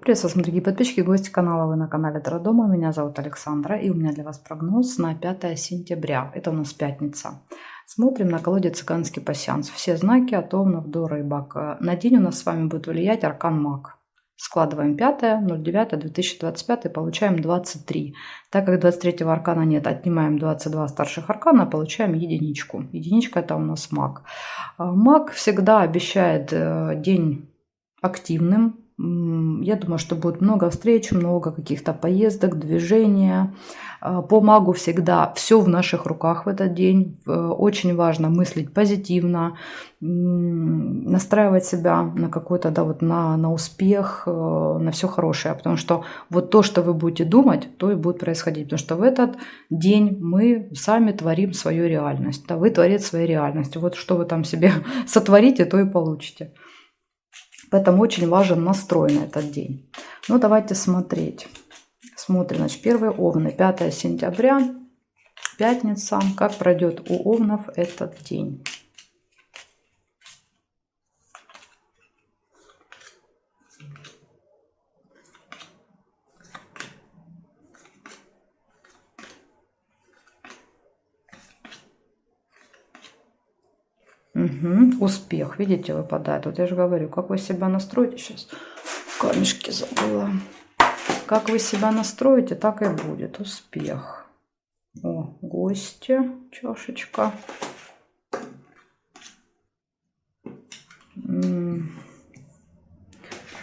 Приветствую вас, дорогие подписчики, гости канала. Вы на канале Таро Дома. Меня зовут Александра, и у меня для вас прогноз на 5 сентября. Это у нас пятница. Смотрим на колоде «Цыганский пасьянс». Все знаки от Овнов до Рыбок. На день у нас с вами будет влиять аркан Маг. Складываем 5.09.2025 и получаем 23. Так как 23-го аркана нет, отнимаем 22 старших аркана, получаем единичку. Единичка — это у нас Маг. Маг всегда обещает день активным. Я думаю, что будет много встреч, много каких-то поездок, движения. По магу всегда все в наших руках в этот день. Очень важно мыслить позитивно, настраивать себя на какой-то, на успех, на все хорошее. Потому что вот то, что вы будете думать, то и будет происходить. Потому что в этот день мы сами творим свою реальность. Да, вы творец своей реальности. Вот что вы там себе сотворите, то и получите. Поэтому очень важен настрой на этот день. Ну, давайте смотреть. Смотрим, значит, первые Овны. 5 сентября, пятница. Как пройдет у Овнов этот день? Угу. Успех, видите, выпадает. Вот я же говорю, как вы себя настроите. Сейчас камешки забыла. Как вы себя настроите, так и будет. Успех. О, гости, чашечка.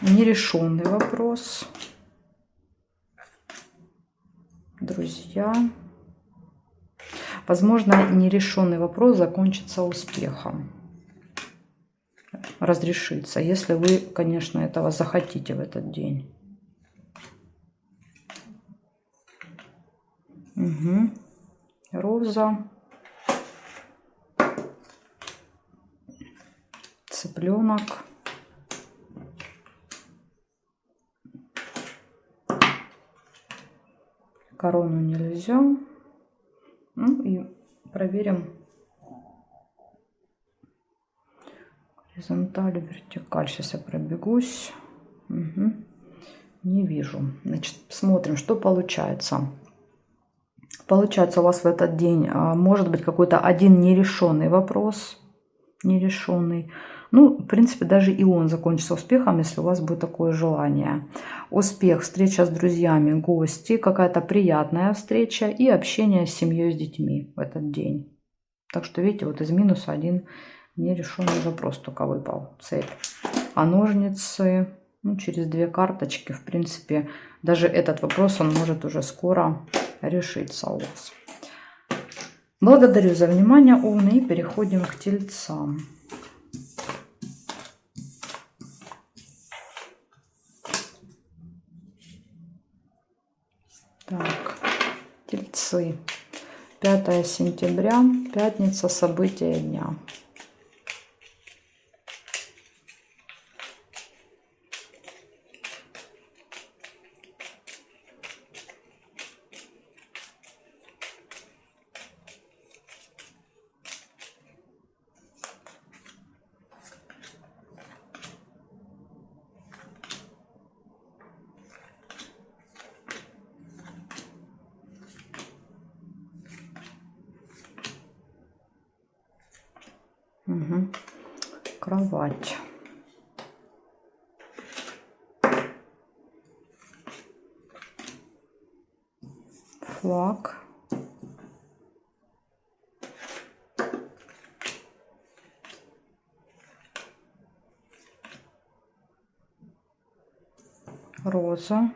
Нерешенный вопрос. Друзья. Возможно, нерешенный вопрос закончится успехом. Разрешится, если вы, конечно, этого захотите в этот день. Угу. Роза. Цыпленок. Корону нельзя. Ну и проверим горизонталь, вертикаль. Сейчас я пробегусь. Угу. Не вижу. Значит, смотрим, что получается. Получается, у вас в этот день может быть какой-то один нерешенный вопрос. Нерешенный. Ну, в принципе, даже и он закончится успехом, если у вас будет такое желание. Успех, встреча с друзьями, гости, какая-то приятная встреча и общение с семьей, с детьми в этот день. Так что, видите, вот из минуса один нерешенный вопрос только выпал. Цепь. А ножницы, ну, через 2 карточки, в принципе, даже этот вопрос, он может уже скоро решиться у вас. Благодарю за внимание, Овны, и переходим к Тельцам. Так, Тельцы. 5 сентября, пятница, события дня. Угу. Кровать. Флаг. Роза.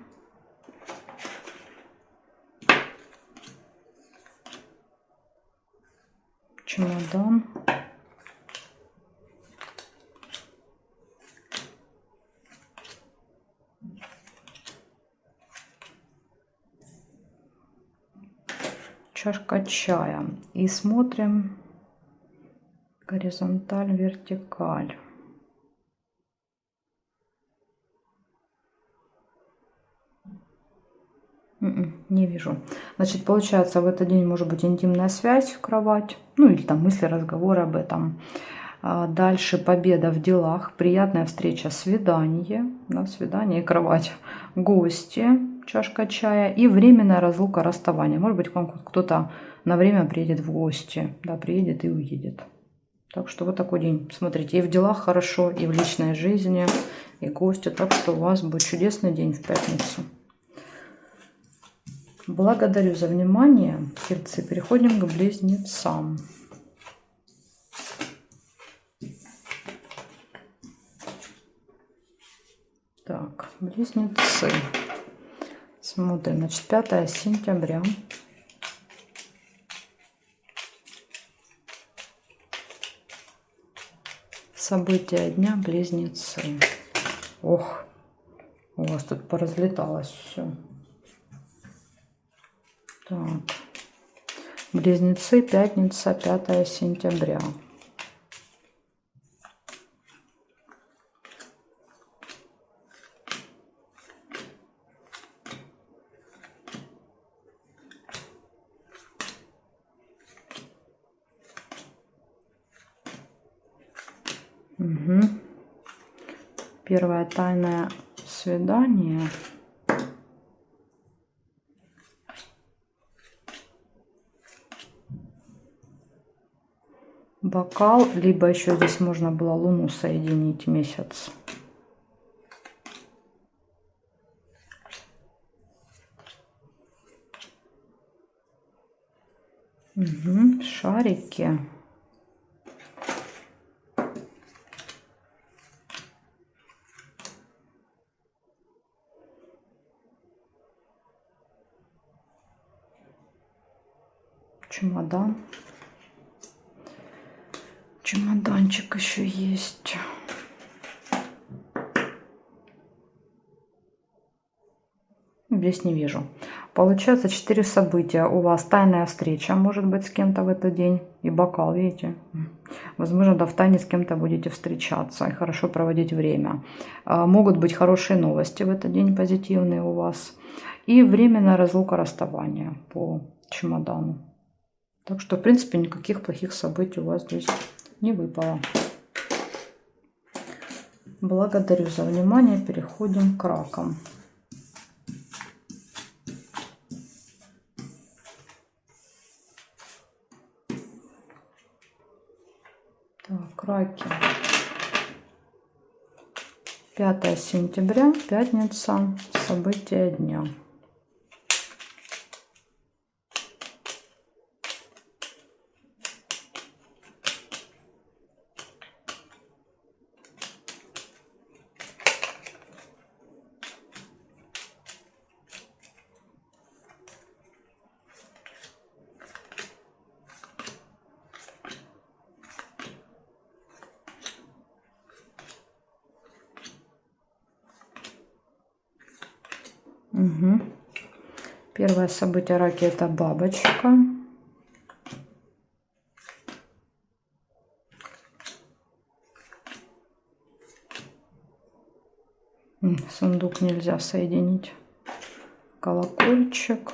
Чемодан. Чашка чая. И смотрим горизонталь, вертикаль. Не вижу. Значит, получается, в этот день может быть интимная связь, кровать, ну или там мысли, разговоры об этом. Дальше победа в делах, приятная встреча, свидание, да, свидание и кровать, гости, чашка чая и временная разлука, расставание. Может быть, к вам кто-то на время приедет в гости, да, приедет и уедет. Так что вот такой день. Смотрите, и в делах хорошо, и в личной жизни, и гости. Так что у вас будет чудесный день в пятницу. Благодарю за внимание, тельцы. Переходим к близнецам. Так, близнецы. Смотрим, значит, 5 сентября. События дня, близнецы. Ох, у вас тут поразлеталось все. Так, близнецы, пятница, 5 сентября. Угу. Первое тайное свидание. Бокал, либо еще здесь можно было Луну соединить, месяц. Угу. Шарики. Чемодан. Чемоданчик еще есть. Здесь не вижу. Получается 4 события. У вас тайная встреча может быть с кем-то в этот день. И бокал, видите? Возможно, да, в тайне с кем-то будете встречаться и хорошо проводить время. Могут быть хорошие новости в этот день, позитивные у вас. И временная разлука, расставания по чемодану. Так что, в принципе, никаких плохих событий у вас здесь не выпало. Благодарю за внимание. Переходим к ракам. Так, раки. 5 сентября, пятница, события дня. Угу. Первое событие раки — это бабочка. Сундук нельзя соединить. Колокольчик.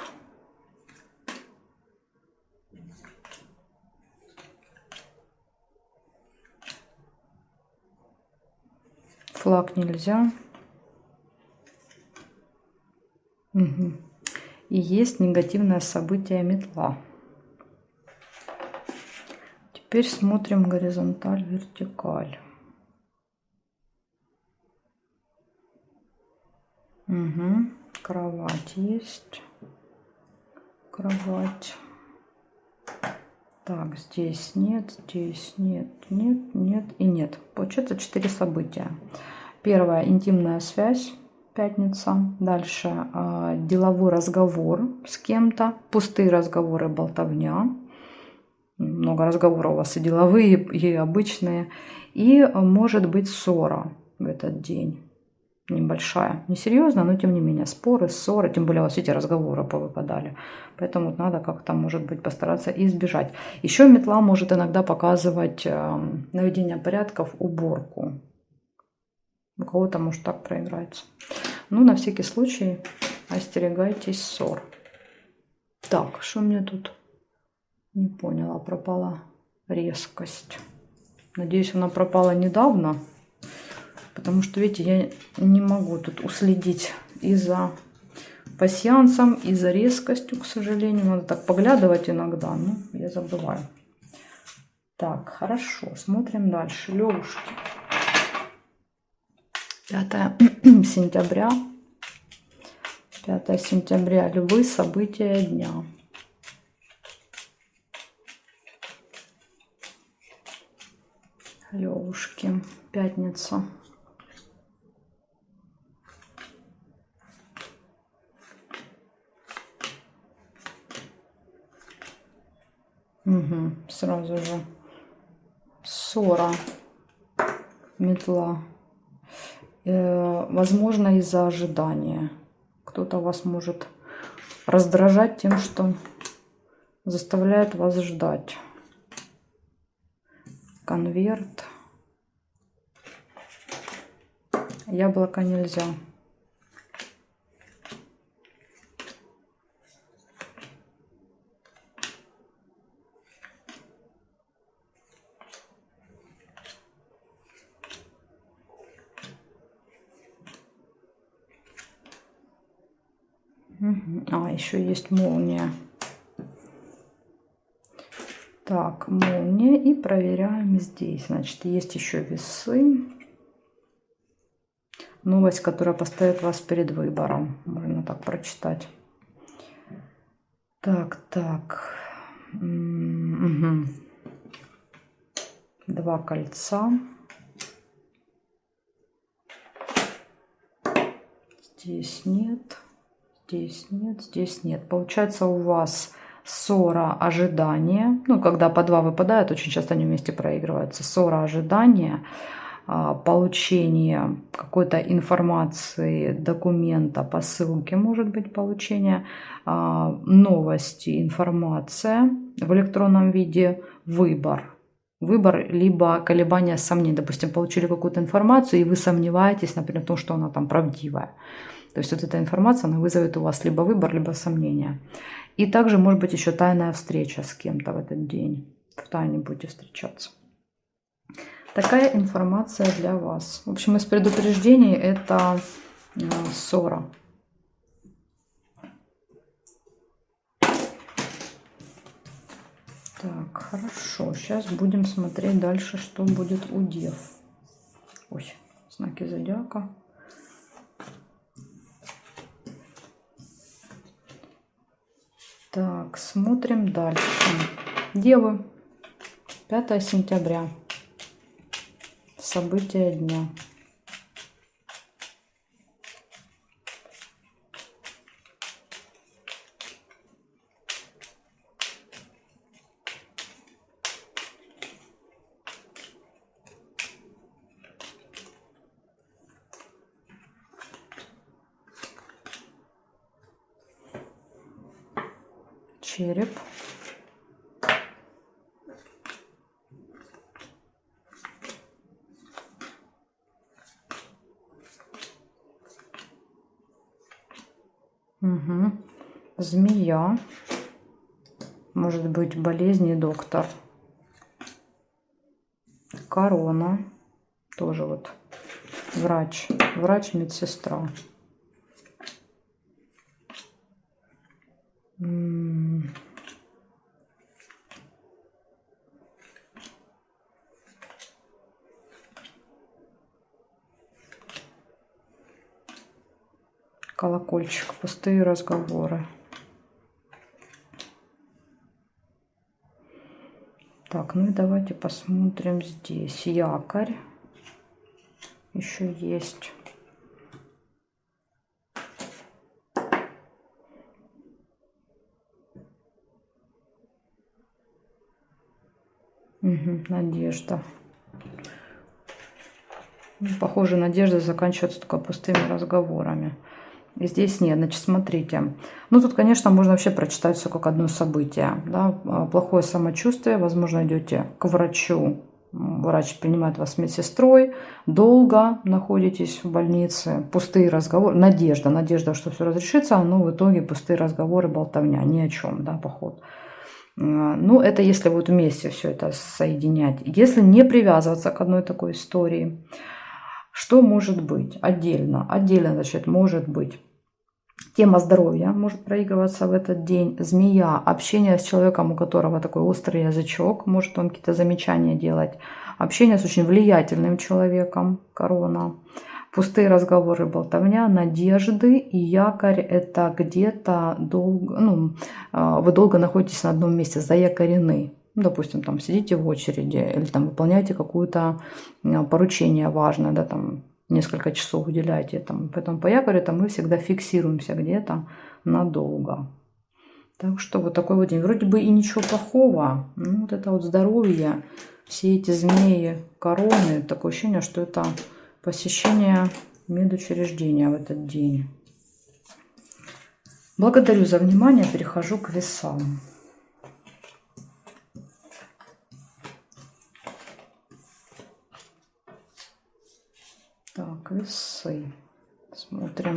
Флаг нельзя. Угу. И есть негативное событие метла. Теперь смотрим горизонталь, вертикаль. Угу. Кровать есть. Кровать. Так, здесь нет, здесь нет, нет, нет и нет. Получается 4 события. Первое — интимная связь. Пятница. Дальше деловой разговор с кем-то. Пустые разговоры, болтовня. Много разговоров у вас и деловые, и обычные. И может быть ссора в этот день. Небольшая. Несерьезная, но тем не менее. Споры, ссоры. Тем более у вас эти разговоры повыпадали. Поэтому вот надо как-то, может быть, постараться избежать. Еще метла может иногда показывать наведение порядков, уборку. У кого-то может так проиграется. Ну, на всякий случай остерегайтесь ссор. Так, что мне тут? Не поняла, пропала резкость. Надеюсь, она пропала недавно. Потому что, видите, я не могу тут уследить и за пасьянсом, и за резкостью, к сожалению. Надо так поглядывать иногда, но я забываю. Так, хорошо, смотрим дальше. Левушки. 5 сентября. 5 сентября. Львы. События дня. Левушки. Пятница. Угу, сразу же ссора, метла. Возможно, из-за ожидания. Кто-то вас может раздражать тем, что заставляет вас ждать. Конверт. Яблоко нельзя. А, еще есть молния. Так, молния. И проверяем здесь. Значит, есть еще весы. Новость, которая поставит вас перед выбором. Можно так прочитать. Так. Угу. 2 кольца. Здесь нет. Здесь нет, здесь нет. Получается, у вас ссора, ожидания. Ну, когда по 2 выпадают, очень часто они вместе проигрываются. Ссора, ожидания, получение какой-то информации, документа, посылки, может быть, получение, новости, информация в электронном виде, выбор. Выбор, либо колебания, сомнений. Допустим, получили какую-то информацию, и вы сомневаетесь, например, в том, что она там правдивая. То есть вот эта информация, она вызовет у вас либо выбор, либо сомнения. И также может быть еще тайная встреча с кем-то в этот день. В тайне будете встречаться. Такая информация для вас. В общем, из предупреждений это ссора. Так, хорошо. Сейчас будем смотреть дальше, что будет у дев. Ой, знаки зодиака. Так, смотрим дальше. Девы. 5 сентября. События дня. Череп. Угу. Змея. Может быть, болезни, доктор. Корона. Тоже вот врач. Врач, медсестра. Колокольчик. Пустые разговоры. Так, ну и давайте посмотрим здесь. Якорь. Еще есть. Угу, надежда. Похоже, надежда заканчивается только пустыми разговорами. И здесь нет. Значит, смотрите. Ну, тут, конечно, можно вообще прочитать все как одно событие. Да? Плохое самочувствие. Возможно, идете к врачу. Врач принимает вас медсестрой. Долго находитесь в больнице. Пустые разговоры. Надежда. Надежда, что все разрешится. Но в итоге пустые разговоры, болтовня. Ни о чем, да, поход. Ну, это если вот вместе все это соединять. Если не привязываться к одной такой истории, что может быть отдельно? Отдельно, значит, может быть тема здоровья может проигрываться в этот день. Змея, общение с человеком, у которого такой острый язычок, может он какие-то замечания делать. Общение с очень влиятельным человеком, корона. Пустые разговоры, болтовня, надежды и якорь – это где-то долго, ну, вы долго находитесь на одном месте, заякорены. Ну, допустим, там сидите в очереди или там выполняете какое-то поручение важное, да, там несколько часов уделяете этому. Поэтому по якорю это мы всегда фиксируемся где-то надолго. Так что вот такой вот день. Вроде бы и ничего плохого. Ну, вот это вот здоровье, все эти змеи, короны. Такое ощущение, что это посещение медучреждения в этот день. Благодарю за внимание. Перехожу к весам. Так, весы. Смотрим.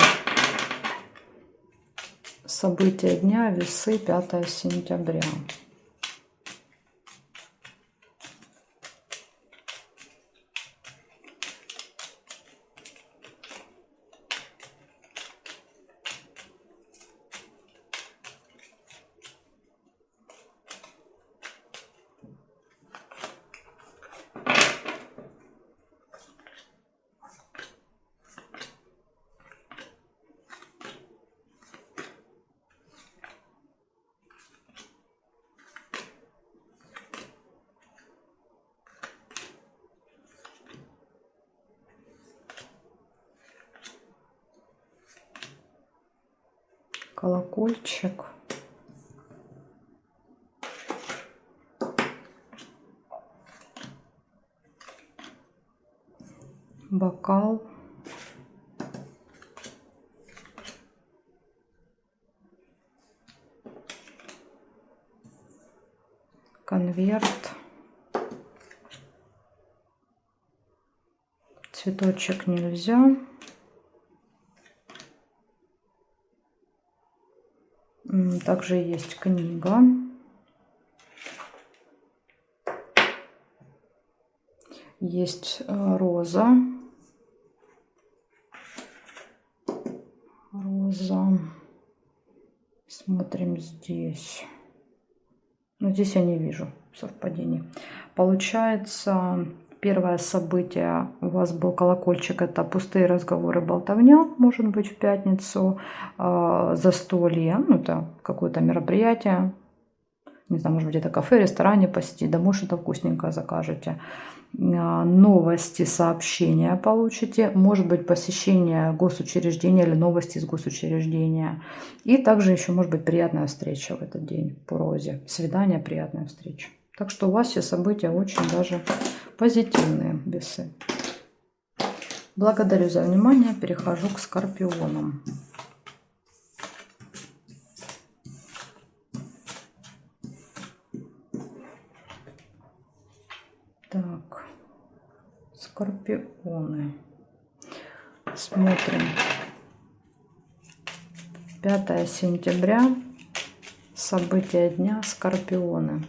События дня, весы, 5 сентября. Колокольчик. Бокал. Конверт. Цветочек нельзя. Также есть книга. Есть роза. Роза. Смотрим здесь. Но здесь я не вижу совпадений. Получается, первое событие у вас был колокольчик. Это пустые разговоры, болтовня. Может быть, в пятницу. Застолье. Ну, это какое-то мероприятие. Не знаю, может быть, это кафе, ресторане посетить. Домой что-то вкусненькое закажете. Новости, сообщения получите. Может быть, посещение госучреждения или новости из госучреждения. И также еще может быть приятная встреча в этот день по розе. Свидание, приятная встреча. Так что у вас все события очень даже позитивные, весы. Благодарю за внимание. Перехожу к скорпионам. Так, скорпионы. Смотрим. 5 сентября. События дня. Скорпионы.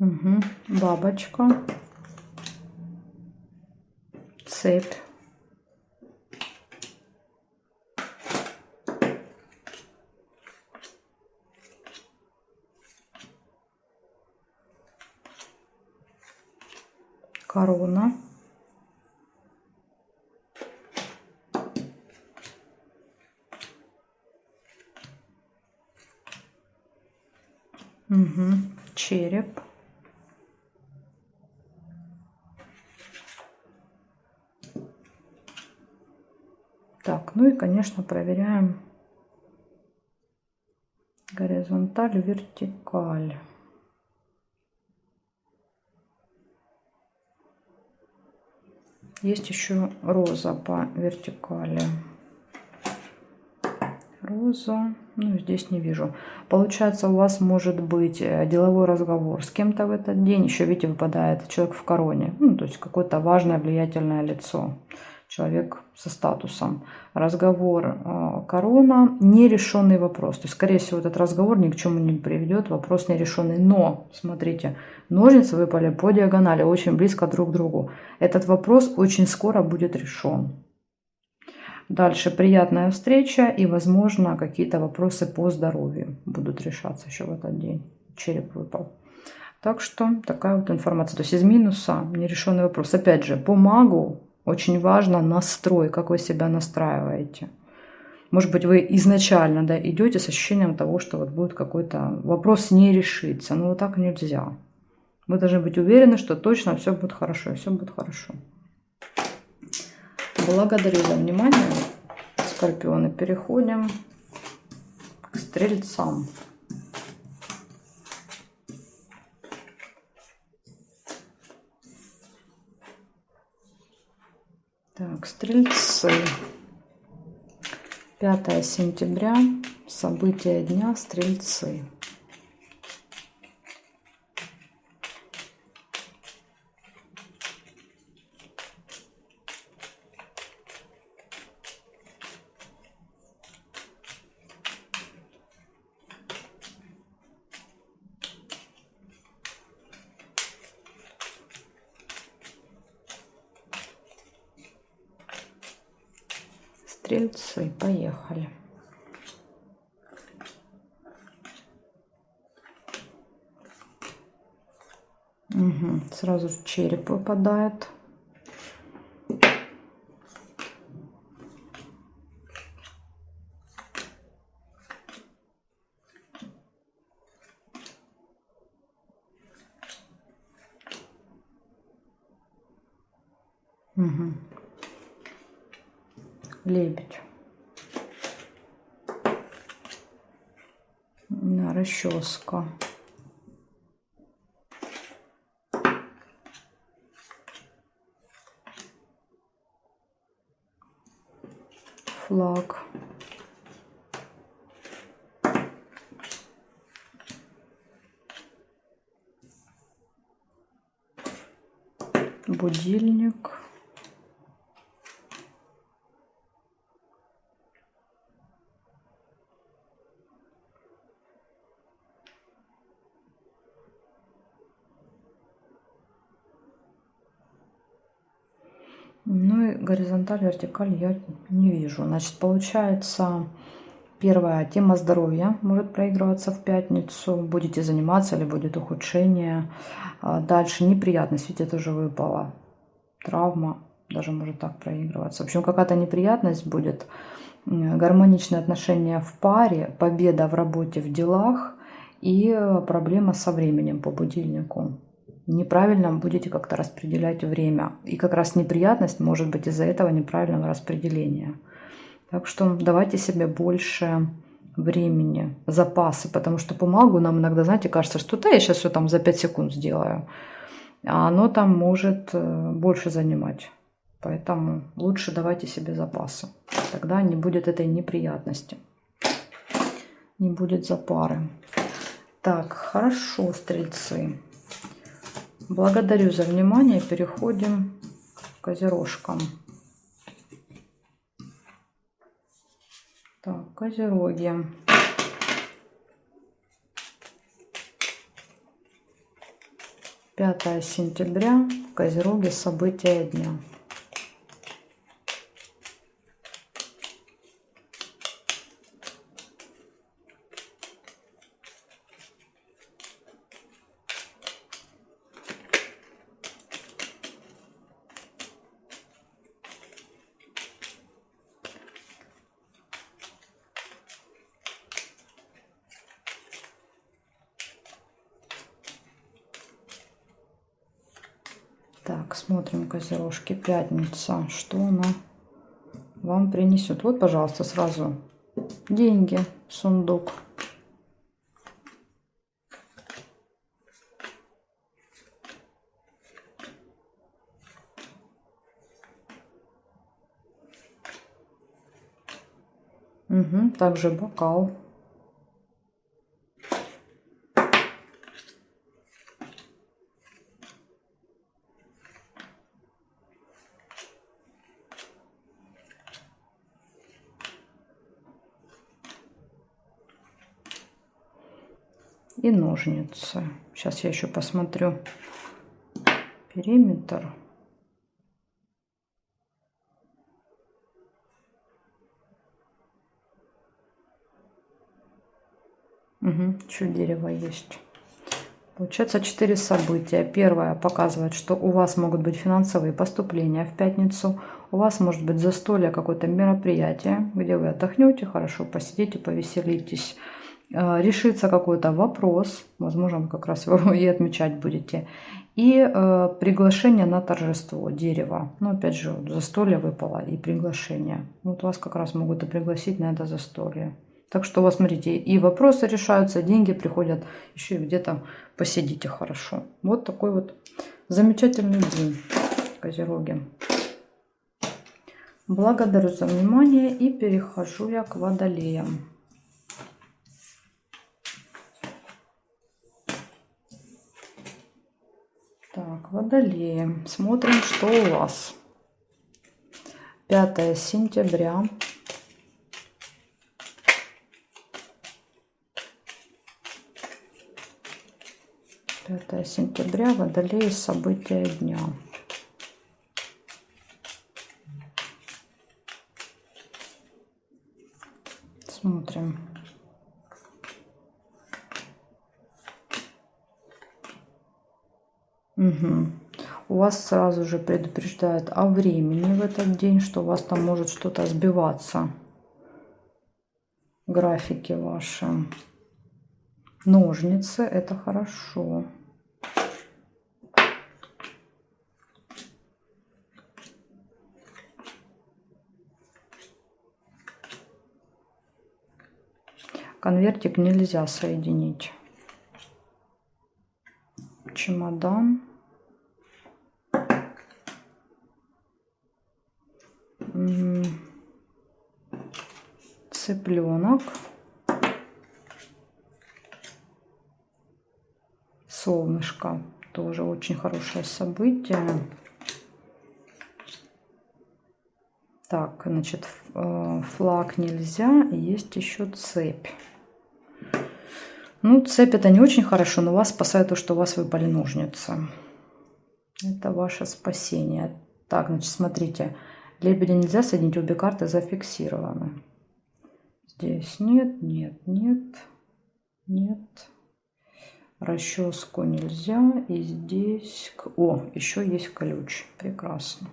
Угу. Бабочка. Цепь. Корона. Угу. Череп. Так, ну и, конечно, проверяем горизонталь, вертикаль. Есть еще роза по вертикали. Роза. Ну, здесь не вижу. Получается, у вас может быть деловой разговор с кем-то в этот день. Еще, видите, выпадает человек в короне. Ну, то есть какое-то важное, влиятельное лицо. Человек со статусом. Разговор корона. Нерешенный вопрос. То есть, скорее всего, этот разговор ни к чему не приведет. Вопрос нерешенный. Но, смотрите, ножницы выпали по диагонали. Очень близко друг к другу. Этот вопрос очень скоро будет решен. Дальше приятная встреча и, возможно, какие-то вопросы по здоровью будут решаться еще в этот день. Череп выпал. Так что такая вот информация. То есть из минуса нерешенный вопрос. Опять же, по магу очень важно настрой, как вы себя настраиваете. Может быть, вы изначально идете с ощущением того, что вот будет какой-то вопрос не решится. Но вот так нельзя. Вы должны быть уверены, что точно все будет хорошо, и все будет хорошо. Благодарю за внимание, скорпионы. Переходим к стрельцам. Так, стрельцы. 5 сентября. События дня. Стрельцы. Стрельцы, поехали. Угу. Сразу в череп выпадает. Угу. Лебедь. Расческа. Флаг. Будильник. Ну и горизонталь, вертикаль я не вижу. Значит, получается, первая тема здоровья может проигрываться в пятницу. Будете заниматься или будет ухудшение. Дальше неприятность, видите, тоже выпала. Травма даже может так проигрываться. В общем, какая-то неприятность будет. Гармоничные отношения в паре, победа в работе, в делах и проблема со временем по будильнику. Неправильно будете как-то распределять время. И как раз неприятность может быть из-за этого неправильного распределения. Так что давайте себе больше времени, запасы. Потому что по магу нам иногда, знаете, кажется, что да, я сейчас все там за 5 секунд сделаю. А оно там может больше занимать. Поэтому лучше давайте себе запасы. Тогда не будет этой неприятности. Не будет запары. Так, хорошо, стрельцы. Благодарю за внимание. Переходим к козерожкам. Так, козероги. Пятое сентября. Козероги. События дня. Так, смотрим козерожки. Пятница. Что она вам принесет? Вот, пожалуйста, сразу деньги, сундук. Угу. Также бокал. И ножницы. Сейчас я еще посмотрю периметр. Угу, еще дерево есть. Получается 4 события. Первое показывает, что у вас могут быть финансовые поступления в пятницу. У вас может быть застолье, какое-то мероприятие, где вы отдохнете, хорошо посидите, повеселитесь. Решится какой-то вопрос, возможно, вы как раз его и отмечать будете. И приглашение на торжество, дерево. Ну, опять же, застолье выпало и приглашение. Вот вас как раз могут и пригласить на это застолье. Так что у вас, смотрите, и вопросы решаются, деньги приходят, еще и где-то посидите хорошо. Вот такой вот замечательный день, козероги. Благодарю за внимание и перехожу я к водолеям. Так, водолеи. Смотрим, что у вас. 5 сентября. 5 сентября, водолеи, события дня. Смотрим. Угу. У вас сразу же предупреждают о времени в этот день, что у вас там может что-то сбиваться. Графики ваши. Ножницы, это хорошо. Конвертик нельзя соединить. Чемодан. Цыпленок. Солнышко. Тоже очень хорошее событие. Так, значит, флаг нельзя. Есть еще цепь. Ну, цепь это не очень хорошо, но вас спасает то, что у вас выпали ножницы. Это ваше спасение. Так, значит, смотрите. Лебедя нельзя соединить, обе карты зафиксированы. Здесь нет, нет, нет, нет. Расческу нельзя. И здесь... О, еще есть ключ. Прекрасно.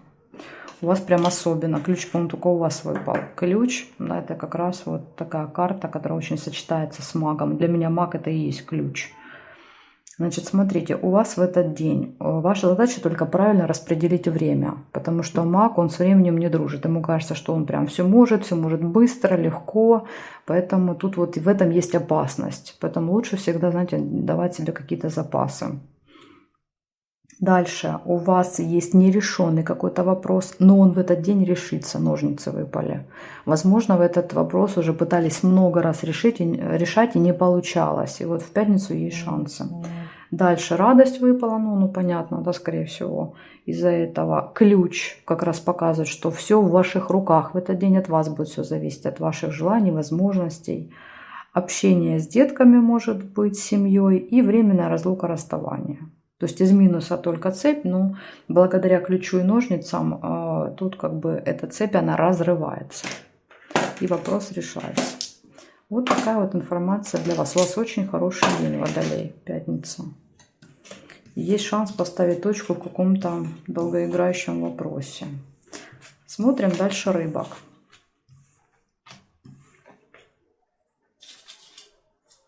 У вас прям особенно. Ключ, по-моему, только у вас выпал. Ключ, да, это как раз вот такая карта, которая очень сочетается с магом. Для меня маг это и есть ключ. Значит, смотрите, у вас в этот день ваша задача только правильно распределить время. Потому что маг, он с временем не дружит. Ему кажется, что он прям все может быстро, легко. Поэтому тут вот в этом есть опасность. Поэтому лучше всегда, знаете, давать себе какие-то запасы. Дальше у вас есть нерешенный какой-то вопрос, но он в этот день решится, ножницы выпали. Возможно, вы этот вопрос уже пытались много раз решать и не получалось. И вот в пятницу есть шансы. Дальше радость выпала, ну понятно, да, скорее всего. Из-за этого ключ как раз показывает, что все в ваших руках. В этот день от вас будет все зависеть, от ваших желаний, возможностей. Общение с детками может быть, с семьей и временная разлука, расставание. То есть из минуса только цепь, но благодаря ключу и ножницам тут как бы эта цепь, она разрывается. И вопрос решается. Вот такая вот информация для вас. У вас очень хороший день, водолей, пятница. Есть шанс поставить точку в каком-то долгоиграющем вопросе. Смотрим дальше рыбок.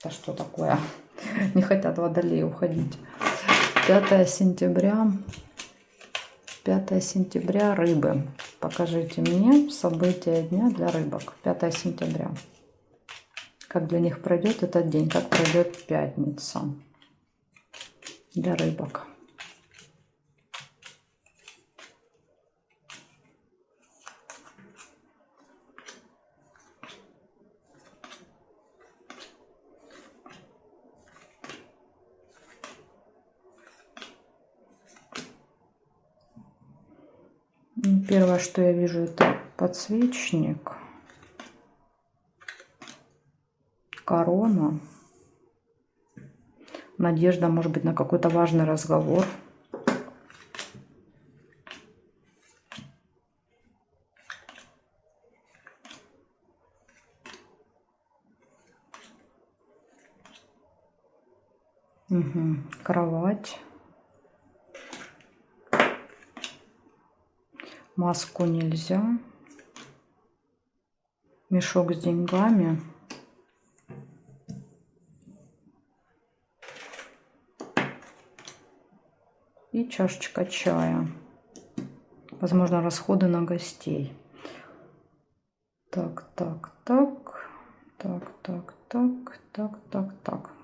Да что такое? Не хотят водолеи уходить. 5 сентября. 5 сентября рыбы. Покажите мне события дня для рыбок. 5 сентября. Как для них пройдет этот день, как пройдет пятница для рыбок. Первое, что я вижу, это подсвечник, корона, надежда, может быть, на какой-то важный разговор. Угу. Кровать. Маску нельзя. Мешок с деньгами. И чашечка чая. Возможно, расходы на гостей. Так.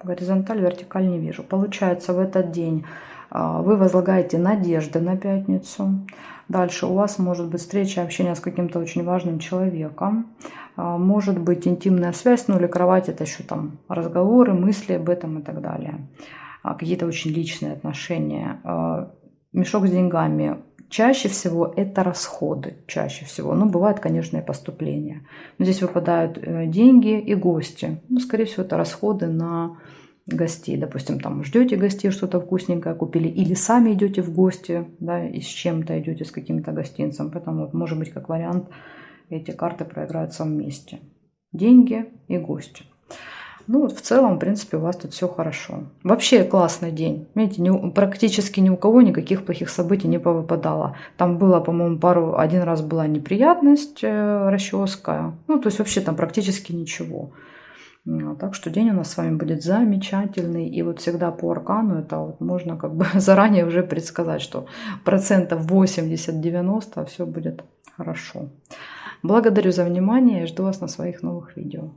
Горизонталь, вертикаль не вижу. Получается, в этот день вы возлагаете надежды на пятницу. Дальше у вас может быть встреча, общение с каким-то очень важным человеком. Может быть интимная связь, ну или кровать, это еще там разговоры, мысли об этом и так далее. Какие-то очень личные отношения. Мешок с деньгами. Чаще всего это расходы, чаще всего. Ну, бывает, конечно, и поступления. Но здесь выпадают деньги и гости. Ну, скорее всего, это расходы на гостей. Допустим, там ждете гостей, что-то вкусненькое купили, или сами идете в гости, да, и с чем-то идете, с каким-то гостинцем. Поэтому, вот, может быть, как вариант, эти карты проиграются вместе. Деньги и гости. Ну, вот в целом, в принципе, у вас тут все хорошо. Вообще классный день. Видите, практически ни у кого никаких плохих событий не повыпадало. Там было, по-моему, один раз была неприятность, расческа. Ну, то есть вообще там практически ничего. Так что день у нас с вами будет замечательный. И вот всегда по аркану это вот можно как бы заранее уже предсказать, что 80-90% все будет хорошо. Благодарю за внимание и жду вас на своих новых видео.